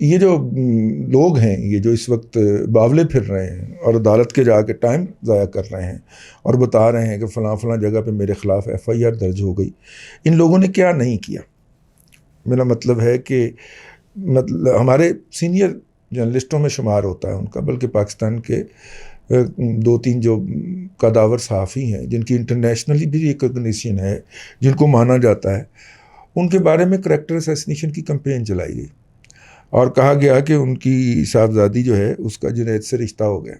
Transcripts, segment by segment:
یہ جو لوگ ہیں، یہ جو اس وقت باولے پھر رہے ہیں اور عدالت کے جا کے ٹائم ضائع کر رہے ہیں اور بتا رہے ہیں کہ فلاں فلاں جگہ پہ میرے خلاف FIR درج ہو گئی، ان لوگوں نے کیا نہیں کیا؟ میرا مطلب ہے کہ ہمارے سینئر جرنلسٹوں میں شمار ہوتا ہے ان کا، بلکہ پاکستان کے 2-3 جو قداور صحافی ہیں جن کی انٹرنیشنلی بھی ریکگنیشن ہے، جن کو مانا جاتا ہے، ان کے بارے میں کریکٹر اسیسینیشن کی کمپین چلائی گئی اور کہا گیا کہ ان کی صاحبزادی جو ہے اس کا جنید سے رشتہ ہو گیا۔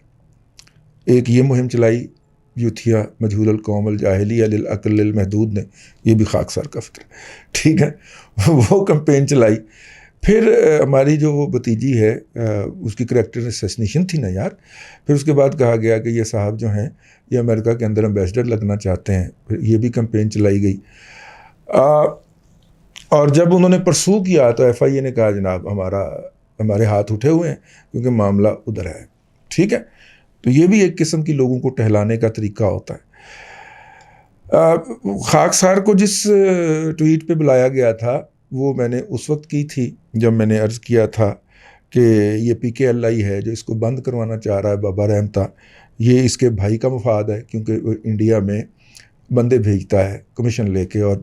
ایک یہ مہم چلائی یوتھیا مجہول القوم الجاہلیہ للعقل للمحدود نے، یہ بھی خاکسار کا فکر، ٹھیک ہے، وہ کمپین چلائی۔ پھر ہماری جو وہ بھتیجی ہے اس کی کریکٹر اسیسینیشن تھی نا یار، پھر اس کے بعد کہا گیا کہ یہ صاحب جو ہیں یہ امریکہ کے اندر ایمبیسڈر لگنا چاہتے ہیں، پھر یہ بھی کمپین چلائی گئی۔ اور جب انہوں نے پرسو کیا تو FIA نے کہا جناب ہمارے ہاتھ اٹھے ہوئے ہیں کیونکہ معاملہ ادھر ہے، ٹھیک ہے۔ تو یہ بھی ایک قسم کی لوگوں کو ٹہلانے کا طریقہ ہوتا ہے۔ خاکسار کو جس ٹویٹ پہ بلایا گیا تھا وہ میں نے اس وقت کی تھی جب میں نے عرض کیا تھا کہ یہ PKLI ہے جو اس کو بند کروانا چاہ رہا ہے، بابا رحمتہ، یہ اس کے بھائی کا مفاد ہے کیونکہ وہ انڈیا میں بندے بھیجتا ہے کمیشن لے کے، اور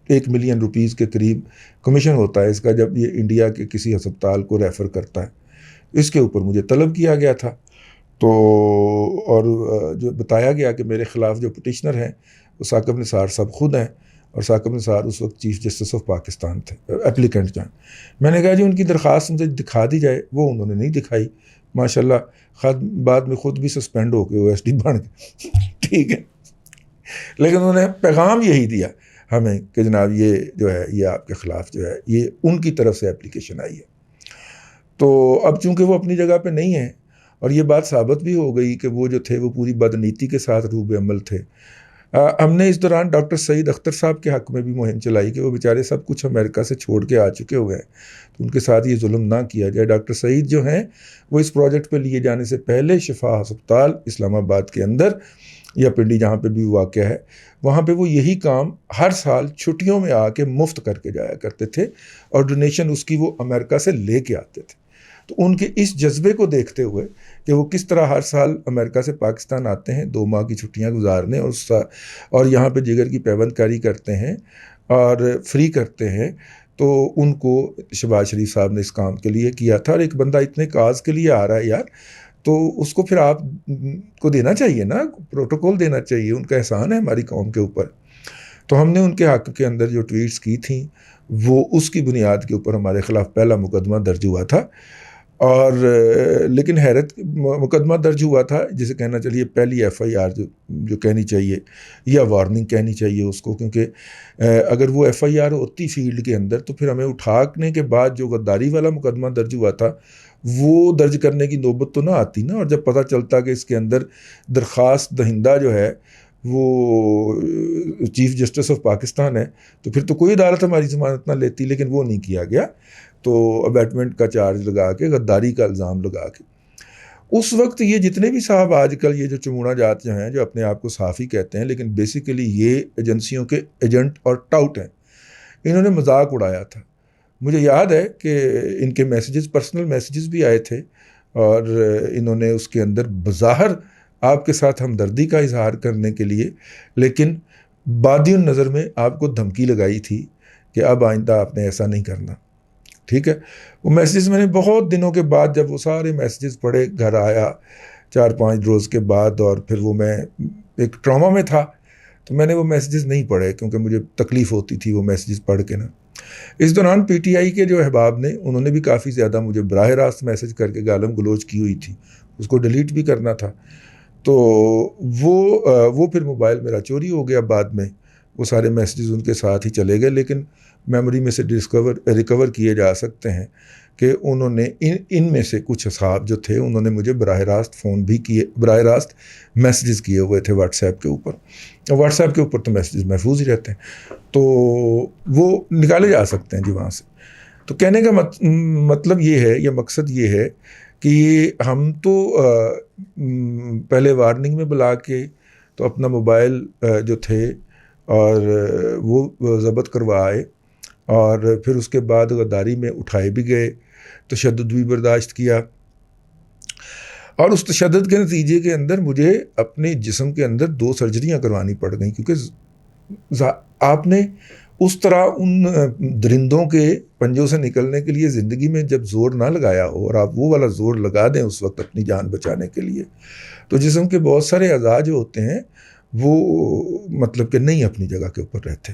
1 ملین روپیز کے قریب کمیشن ہوتا ہے اس کا جب یہ انڈیا کے کسی ہسپتال کو ریفر کرتا ہے۔ اس کے اوپر مجھے طلب کیا گیا تھا، تو اور جو بتایا گیا کہ میرے خلاف جو پٹیشنر ہیں وہ ثاقب نثار صاحب خود ہیں، اور ثاقب نثار اس وقت چیف جسٹس آف پاکستان تھے، اپلیکنٹ جو ہیں۔ میں نے کہا جی ان کی درخواست مجھے دکھا دی جائے، وہ انہوں نے نہیں دکھائی، ماشاءاللہ بعد میں خود بھی سسپینڈ ہو کے OSD بن گئے، ٹھیک ہے۔ لیکن انہوں نے پیغام یہی دیا ہمیں کہ جناب یہ جو ہے یہ آپ کے خلاف جو ہے یہ ان کی طرف سے اپلیکیشن آئی ہے۔ تو اب چونکہ وہ اپنی جگہ پہ نہیں ہیں اور یہ بات ثابت بھی ہو گئی کہ وہ جو تھے وہ پوری بدنیتی کے ساتھ روب عمل تھے، ہم نے اس دوران ڈاکٹر سعید اختر صاحب کے حق میں بھی مہم چلائی کہ وہ بیچارے سب کچھ امریکہ سے چھوڑ کے آ چکے ہوئے ہیں، تو ان کے ساتھ یہ ظلم نہ کیا جائے۔ ڈاکٹر سعید جو ہیں وہ اس پروجیکٹ پہ لیے جانے سے پہلے شفا ہسپتال اسلام آباد کے اندر یا پنڈی جہاں پہ بھی واقع ہے وہاں پہ وہ یہی کام ہر سال چھٹیوں میں آ کے مفت کر کے جایا کرتے تھے، اور ڈونیشن اس کی وہ امریکہ سے لے کے آتے تھے۔ تو ان کے اس جذبے کو دیکھتے ہوئے کہ وہ کس طرح ہر سال امریکہ سے پاکستان آتے ہیں 2 ماہ کی چھٹیاں گزارنے اور یہاں پہ جگر کی پیوند کاری کرتے ہیں اور فری کرتے ہیں، تو ان کو شہباز شریف صاحب نے اس کام کے لیے کیا تھا، اور ایک بندہ اتنے کاز کے لیے آ رہا ہے یار تو اس کو پھر آپ کو دینا چاہیے نا، پروٹوکول دینا چاہیے، ان کا احسان ہے ہماری قوم کے اوپر۔ تو ہم نے ان کے حق کے اندر جو ٹویٹس کی تھیں وہ اس کی بنیاد کے اوپر ہمارے خلاف پہلا مقدمہ درج ہوا تھا، اور لیکن حیرت مقدمہ درج ہوا تھا جسے کہنا چاہیے پہلی FIR جو کہنی چاہیے یا وارننگ کہنی چاہیے اس کو، کیونکہ اگر وہ FIR ہوتی فیلڈ کے اندر تو پھر ہمیں اٹھانے کے بعد جو غداری والا مقدمہ درج ہوا تھا وہ درج کرنے کی نوبت تو نہ آتی نا، اور جب پتہ چلتا کہ اس کے اندر درخواست دہندہ جو ہے وہ چیف جسٹس آف پاکستان ہے تو پھر تو کوئی عدالت ہماری ضمانت نہ لیتی، لیکن وہ نہیں کیا گیا، تو ابیٹمنٹ کا چارج لگا کے غداری کا الزام لگا کے اس وقت یہ جتنے بھی صاحب آج کل یہ جو چموڑا جات جو ہیں جو اپنے آپ کو صحافی کہتے ہیں لیکن بیسیکلی یہ ایجنسیوں کے ایجنٹ اور ٹاؤٹ ہیں، انہوں نے مذاق اڑایا تھا۔ مجھے یاد ہے کہ ان کے میسیجز پرسنل میسیجز بھی آئے تھے، اور انہوں نے اس کے اندر بظاہر آپ کے ساتھ ہمدردی کا اظہار کرنے کے لیے لیکن بادی النظر میں آپ کو دھمکی لگائی تھی کہ اب آئندہ آپ نے ایسا نہیں کرنا، ٹھیک ہے۔ وہ میسیجز میں نے بہت دنوں کے بعد جب وہ سارے میسیجز پڑھے، گھر آیا 4-5 روز کے بعد، اور پھر وہ میں ایک ٹراما میں تھا تو میں نے وہ میسیجز نہیں پڑھے کیونکہ مجھے تکلیف ہوتی تھی وہ میسیجز پڑھ کے نا۔ اس دوران PTI کے جو احباب نے انہوں نے بھی کافی زیادہ مجھے براہ راست میسیج کر کے گالم گلوچ کی ہوئی تھی، اس کو ڈیلیٹ بھی کرنا تھا، تو وہ پھر موبائل میرا چوری ہو گیا بعد میں، وہ سارے میسیجز ان کے ساتھ ہی چلے گئے، لیکن میموری میں سے ریکور کیے جا سکتے ہیں کہ انہوں نے ان میں سے کچھ اصحاب جو تھے انہوں نے مجھے براہ راست فون بھی کیے، براہ راست میسیجز کیے ہوئے تھے واٹس ایپ کے اوپر، واٹس ایپ کے اوپر تو میسیجز محفوظ ہی رہتے ہیں تو وہ نکالے جا سکتے ہیں جی وہاں سے۔ تو کہنے کا مطلب یہ ہے یا مقصد یہ ہے کہ ہم تو پہلے وارننگ میں بلا کے تو اپنا موبائل جو تھے اور وہ ضبط کروائے، اور پھر اس کے بعد غداری میں اٹھائے بھی گئے، تشدد بھی برداشت کیا، اور اس تشدد کے نتیجے کے اندر مجھے اپنے جسم کے اندر 2 سرجریاں کروانی پڑ گئیں، کیونکہ آپ نے اس طرح ان درندوں کے پنجوں سے نکلنے کے لیے زندگی میں جب زور نہ لگایا ہو اور آپ وہ والا زور لگا دیں اس وقت اپنی جان بچانے کے لیے، تو جسم کے بہت سارے اعضاء جو ہوتے ہیں وہ مطلب کہ نہیں اپنی جگہ کے اوپر رہتے۔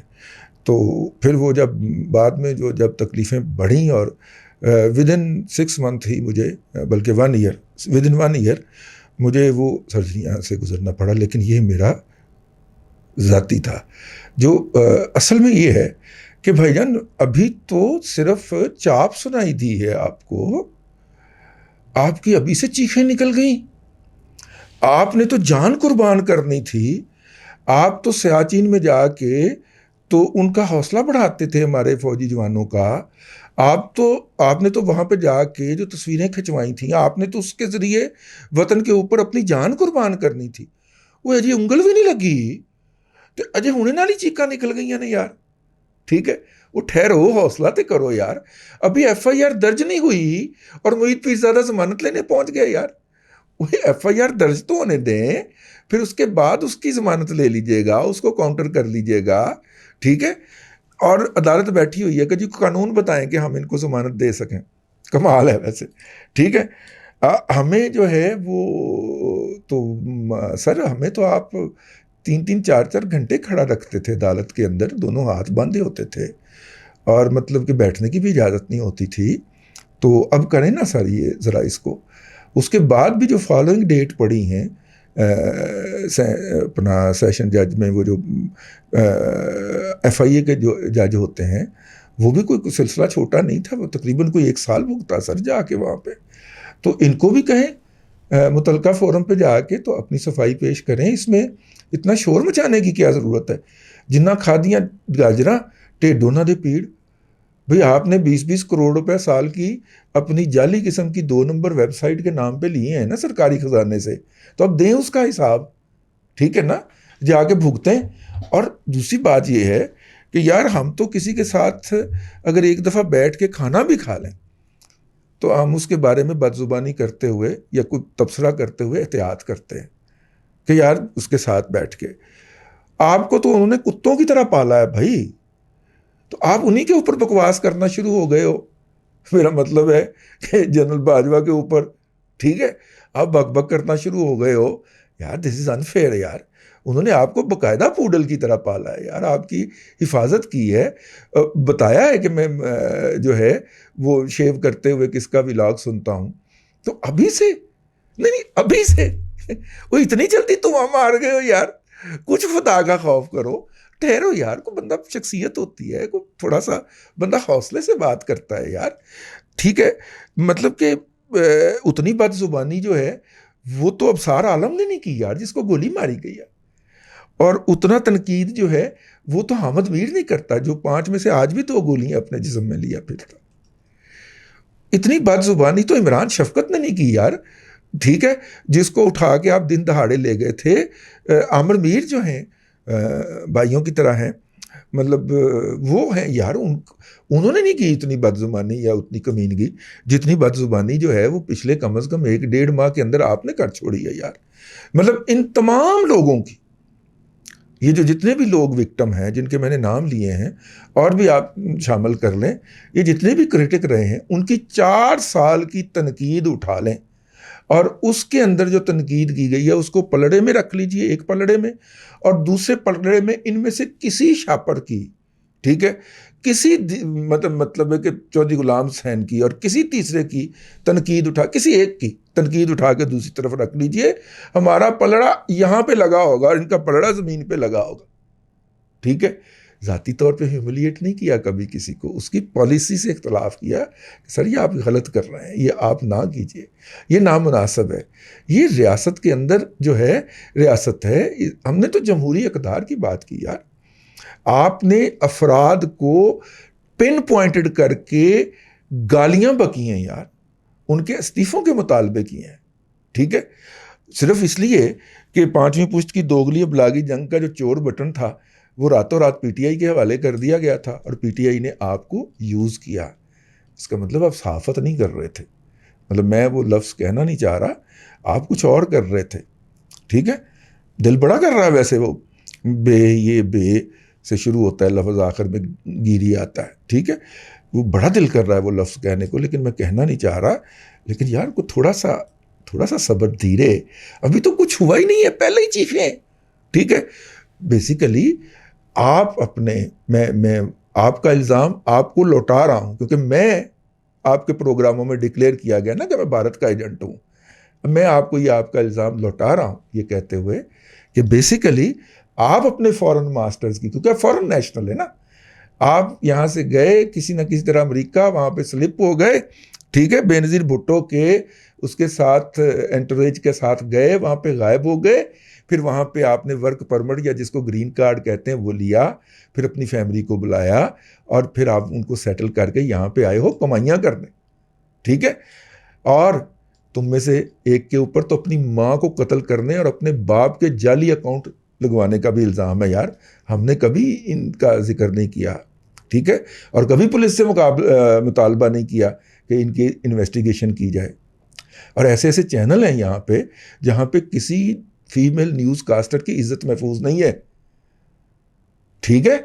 تو پھر وہ جب بعد میں جب تکلیفیں بڑھیں اور ودن 6 منتھ ہی مجھے، بلکہ 1 ایئر، ودن 1 ایئر مجھے وہ سرجریاں سے گزرنا پڑا۔ لیکن یہ میرا ذاتی تھا۔ جو اصل میں یہ ہے کہ بھائی جان ابھی تو صرف چاپ سنائی دی ہے آپ کو، آپ کی ابھی سے چیخیں نکل گئیں۔ آپ نے تو جان قربان کرنی تھی، آپ تو سیاچین میں جا کے تو ان کا حوصلہ بڑھاتے تھے ہمارے فوجی جوانوں کا، آپ نے تو وہاں پہ جا کے جو تصویریں کھنچوائی تھیں، آپ نے تو اس کے ذریعے وطن کے اوپر اپنی جان قربان کرنی تھی۔ وہ اجے انگل بھی نہیں لگی تو اجے ہونے والی چیخاں نکل گئی نے یار، ٹھیک ہے؟ وہ ٹھہرو، حوصلہ تے کرو یار، ابھی FIR درج نہیں ہوئی اور محیط پیرزادہ ضمانت لینے پہنچ گئے یار۔ وہ FIR درج تو ہونے دیں، پھر اس کے بعد اس کی ضمانت لے لیجئے گا، اس کو کاؤنٹر کر لیجئے گا، ٹھیک ہے؟ اور عدالت بیٹھی ہوئی ہے کہ جی قانون بتائیں کہ ہم ان کو ضمانت دے سکیں۔ کمال ہے ویسے، ٹھیک ہے؟ ہمیں جو ہے وہ تو سر ہمیں تو آپ 3-3 4-4 گھنٹے کھڑا رکھتے تھے عدالت کے اندر، دونوں ہاتھ باندھے ہوتے تھے اور مطلب کہ بیٹھنے کی بھی اجازت نہیں ہوتی تھی۔ تو اب کریں نا سر یہ ذرا اس کو۔ اس کے بعد بھی جو فالوئنگ ڈیٹ پڑی ہیں اپنا سیشن جج میں، وہ جو FIA کے جو جج ہوتے ہیں، وہ بھی کوئی سلسلہ چھوٹا نہیں تھا، وہ تقریباً کوئی 1 سال بھگتا سر جا کے وہاں پہ۔ تو ان کو بھی کہیں متعلقہ فورم پہ جا کے تو اپنی صفائی پیش کریں، اس میں اتنا شور مچانے کی کیا ضرورت ہے؟ جنہ کھادیاں گاجراں ٹھیڈوں نہ دے پیڑ۔ بھئی آپ نے 20-20 کروڑ روپے سال کی اپنی جعلی قسم کی 2 نمبر ویب سائٹ کے نام پہ لیے ہیں نا سرکاری خزانے سے، تو اب دیں اس کا حساب، ٹھیک ہے نا؟ جا کے بھگتیں۔ اور دوسری بات یہ ہے کہ یار ہم تو کسی کے ساتھ اگر ایک دفعہ بیٹھ کے کھانا بھی کھا لیں تو ہم اس کے بارے میں بد زبانی کرتے ہوئے یا کوئی تبصرہ کرتے ہوئے احتیاط کرتے ہیں کہ یار اس کے ساتھ بیٹھ کے، آپ کو تو انہوں نے کتوں کی طرح پالا ہے بھائی، تو آپ انہی کے اوپر بکواس کرنا شروع ہو گئے ہو۔ میرا مطلب ہے کہ جنرل باجوہ کے اوپر، ٹھیک ہے، آپ بک بک کرنا شروع ہو گئے ہو۔ یار دس از انفیئر یار، انہوں نے آپ کو باقاعدہ پوڈل کی طرح پالا ہے یار، آپ کی حفاظت کی ہے، بتایا ہے کہ میں جو ہے وہ شیو کرتے ہوئے کس کا ولاگ سنتا ہوں، تو ابھی سے نہیں ابھی سے وہ اتنی جلدی تم مار گئے ہو یار، کچھ خدا کا خوف کرو، ٹھہرو یار، کوئی بندہ شخصیت ہوتی ہے، کوئی تھوڑا سا بندہ حوصلے سے بات کرتا ہے یار، ٹھیک ہے؟ مطلب کہ اتنی بد زبانی جو ہے وہ تو ابصار عالم نے نہیں کی یار، جس کو گولی ماری گئی ہے، اور اتنا تنقید جو ہے وہ تو حامد میر نہیں کرتا، جو 5 میں سے آج بھی 2 گولیاں اپنے جسم میں لیا پھرتا۔ اتنی بد زبانی تو عمران شفقت نے نہیں کی یار، ٹھیک ہے؟ جس کو اٹھا کے آپ دن دہاڑے لے گئے تھے۔ عامر میر جو ہیں بھائیوں کی طرح ہیں، مطلب وہ ہیں یار، انہوں نے نہیں کی اتنی بد زبانی یا اتنی کمینگی جتنی بد زبانی جو ہے وہ پچھلے کم از کم 1-1.5 ماہ کے اندر آپ نے کر چھوڑی ہے یار۔ مطلب ان تمام لوگوں کی، یہ جو جتنے بھی لوگ وکٹم ہیں جن کے میں نے نام لیے ہیں، اور بھی آپ شامل کر لیں، یہ جتنے بھی کرٹک رہے ہیں، ان کی 4 سال کی تنقید اٹھا لیں، اور اس کے اندر جو تنقید کی گئی ہے اس کو پلڑے میں رکھ لیجئے، ایک پلڑے میں، اور دوسرے پلڑے میں ان میں سے کسی شاپر کی، ٹھیک ہے، کسی مطلب ہے کہ چودھری غلام حسین کی اور کسی تیسرے کی تنقید اٹھا، کسی ایک کی تنقید اٹھا کے دوسری طرف رکھ لیجئے، ہمارا پلڑا یہاں پہ لگا ہوگا اور ان کا پلڑا زمین پہ لگا ہوگا، ٹھیک ہے؟ ذاتی طور پہ ہیوملیٹ نہیں کیا کبھی کسی کو، اس کی پالیسی سے اختلاف کیا کہ سر یہ آپ غلط کر رہے ہیں، یہ آپ نہ کیجئے، یہ نامناسب ہے۔ یہ ریاست کے اندر جو ہے ریاست ہے، ہم نے تو جمہوری اقدار کی بات کی یار، آپ نے افراد کو پن پوائنٹڈ کر کے گالیاں بکی ہیں یار، ان کے استعفوں کے مطالبے کیے ہیں، ٹھیک ہے؟ صرف اس لیے کہ 5ویں پشت کی دوگلی ابلاغی جنگ کا جو چور بٹن تھا وہ راتوں رات پی ٹی آئی کے حوالے کر دیا گیا تھا اور پی ٹی آئی نے آپ کو یوز کیا. اس کا مطلب آپ صحافت نہیں کر رہے تھے. مطلب میں وہ لفظ کہنا نہیں چاہ رہا, آپ کچھ اور کر رہے تھے. ٹھیک ہے, دل بڑا کر رہا ہے ویسے, وہ یہ بے سے شروع ہوتا ہے لفظ, آخر میں گیری آتا ہے. ٹھیک ہے, وہ بڑا دل کر رہا ہے وہ لفظ کہنے کو, لیکن میں کہنا نہیں چاہ رہا. لیکن یار کو تھوڑا سا صبر, دھیرے, ابھی تو کچھ ہوا ہی نہیں ہے, پہلے ہی چیخیں. ٹھیک ہے, بیسیکلی آپ اپنے, میں آپ کا الزام آپ کو لوٹا رہا ہوں, کیونکہ میں آپ کے پروگراموں میں ڈکلیئر کیا گیا نا کہ میں بھارت کا ایجنٹ ہوں. میں آپ کو یہ آپ کا الزام لوٹا رہا ہوں یہ کہتے ہوئے کہ بیسیکلی آپ اپنے فورن ماسٹرز کی, کیونکہ فورن نیشنل ہے نا, آپ یہاں سے گئے کسی نہ کسی طرح امریکہ, وہاں پہ سلپ ہو گئے. ٹھیک ہے, بینظیر بھٹو کے اس کے ساتھ انٹوریج کے ساتھ گئے, وہاں پہ غائب ہو گئے. پھر وہاں پہ آپ نے ورک پرمٹ یا جس کو گرین کارڈ کہتے ہیں وہ لیا, پھر اپنی فیملی کو بلایا اور پھر آپ ان کو سیٹل کر کے یہاں پہ آئے ہو کمائیاں کرنے. ٹھیک ہے, اور تم میں سے ایک کے اوپر تو اپنی ماں کو قتل کرنے اور اپنے باپ کے جعلی اکاؤنٹ لگوانے کا بھی الزام ہے. یار ہم نے کبھی ان کا ذکر نہیں کیا. ٹھیک ہے, اور کبھی پولیس سے مطالبہ نہیں کیا کہ ان کی انویسٹیگیشن کی جائے. اور ایسے ایسے چینل ہیں یہاں پہ جہاں پہ کسی فیمیل نیوز کاسٹر کی عزت محفوظ نہیں ہے. ٹھیک ہے,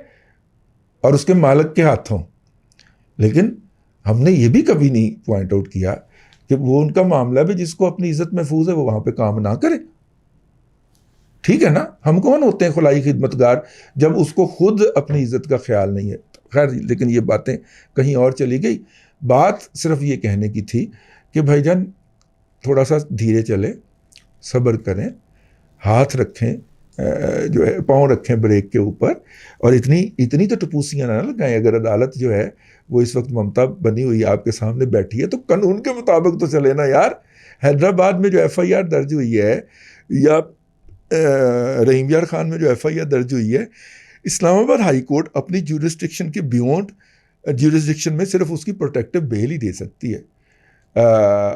اور اس کے مالک کے ہاتھوں. لیکن ہم نے یہ بھی کبھی نہیں پوائنٹ آؤٹ کیا کہ وہ ان کا معاملہ بھی, جس کو اپنی عزت محفوظ ہے وہ وہاں پہ کام نہ کرے. ٹھیک ہے نا, ہم کون ہوتے ہیں خلائی خدمتگار جب اس کو خود اپنی عزت کا خیال نہیں ہے. خیر, لیکن یہ باتیں کہیں اور چلی گئی. بات صرف یہ کہنے کی تھی کہ بھائی جان تھوڑا سا دھیرے چلیں, صبر کریں, ہاتھ رکھیں, جو ہے پاؤں رکھیں بریک کے اوپر, اور اتنی تو ٹپوسیاں نہ لگائیں. اگر عدالت جو ہے وہ اس وقت ممتا بنی ہوئی آپ کے سامنے بیٹھی ہے تو قانون کے مطابق تو چلے نا یار. حیدرآباد میں جو ایف آئی آر درج ہوئی ہے یا رحیم یار خان میں جو ایف آئی آر درج ہوئی ہے, اسلام آباد ہائی کورٹ اپنی جورسڈکشن کے بیونڈ جورسڈکشن میں صرف اس کی پروٹیکٹیو بیل ہی دے سکتی ہے.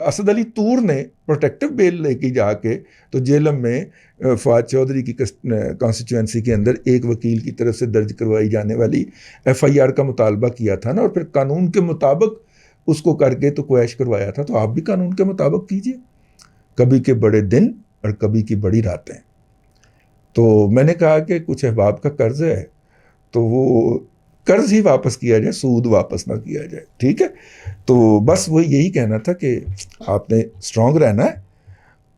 اسد علی طور نے پروٹیکٹیو بیل لے کے جا کے تو جیلم میں فواد چودھری کی کانسٹیچوئنسی کے اندر ایک وکیل کی طرف سے درج کروائی جانے والی ایف آئی آر کا مطالبہ کیا تھا نا, اور پھر قانون کے مطابق اس کو کر کے تو کویش کروایا تھا. تو آپ بھی قانون کے مطابق کیجیے. کبھی کے بڑے دن اور کبھی کی بڑی راتیں. تو میں نے کہا کہ کچھ احباب کا قرض ہے تو وہ قرض ہی واپس کیا جائے, سود واپس نہ کیا جائے. ٹھیک ہے, تو بس وہ یہی کہنا تھا کہ آپ نے اسٹرانگ رہنا ہے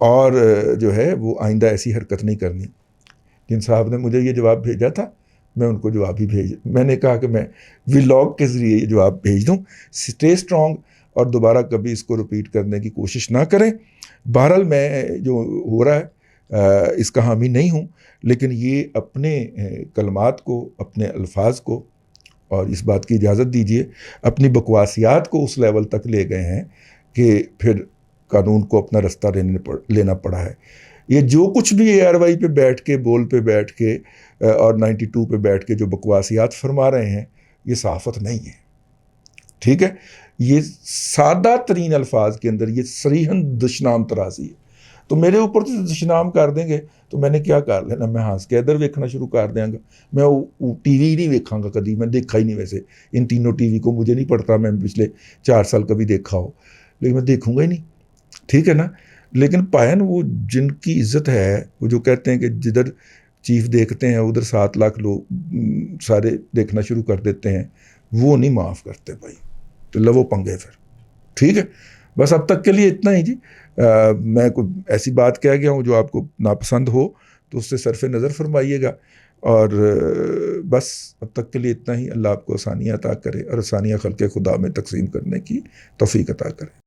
اور جو ہے وہ آئندہ ایسی حرکت نہیں کرنی. جن صاحب نے مجھے یہ جواب بھیجا تھا میں ان کو جواب ہی میں نے کہا کہ میں ولاگ کے ذریعے یہ جواب بھیج دوں. اسٹے اسٹرانگ اور دوبارہ کبھی اس کو رپیٹ کرنے کی کوشش نہ کریں. بہرحال میں جو ہو رہا ہے اس کا حامی نہیں ہوں, لیکن یہ اپنے کلمات کو, اپنے الفاظ کو, اور اس بات کی اجازت دیجیے اپنی بکواسیات کو اس لیول تک لے گئے ہیں کہ پھر قانون کو اپنا رستہ لینا پڑا ہے. یہ جو کچھ بھی اے آر وائی پہ بیٹھ کے, بول پہ بیٹھ کے اور 92 پہ بیٹھ کے جو بکواسیات فرما رہے ہیں یہ صحافت نہیں ہے. ٹھیک ہے, یہ سادہ ترین الفاظ کے اندر یہ صریحاً دشنام ترازی ہے. تو میرے اوپر تو دشنام کر دیں گے تو میں نے کیا کر لینا, میں ہنس کے ادھر ویکھنا شروع کر دیں گا. میں ٹی وی نہیں ویکھاں گا کبھی, میں دیکھا ہی نہیں ویسے ان تینوں ٹی وی کو, مجھے نہیں پڑتا میں پچھلے 4 سال کبھی دیکھا ہو, لیکن میں دیکھوں گا ہی نہیں. ٹھیک ہے نا, لیکن پائن وہ جن کی عزت ہے, وہ جو کہتے ہیں کہ جدھر چیف دیکھتے ہیں ادھر 7 لاکھ لوگ سارے دیکھنا شروع کر دیتے ہیں, وہ نہیں معاف کرتے بھائی. تو لو پنگے پھر. ٹھیک ہے, بس اب تک کے لیے اتنا ہی جی. میں کوئی ایسی بات کہہ گیا ہوں جو آپ کو ناپسند ہو تو اس سے صرف نظر فرمائیے گا, اور بس اب تک کے لیے اتنا ہی. اللہ آپ کو آسانیاں عطا کرے اور آسانیاں خلق خدا میں تقسیم کرنے کی توفیق عطا کرے.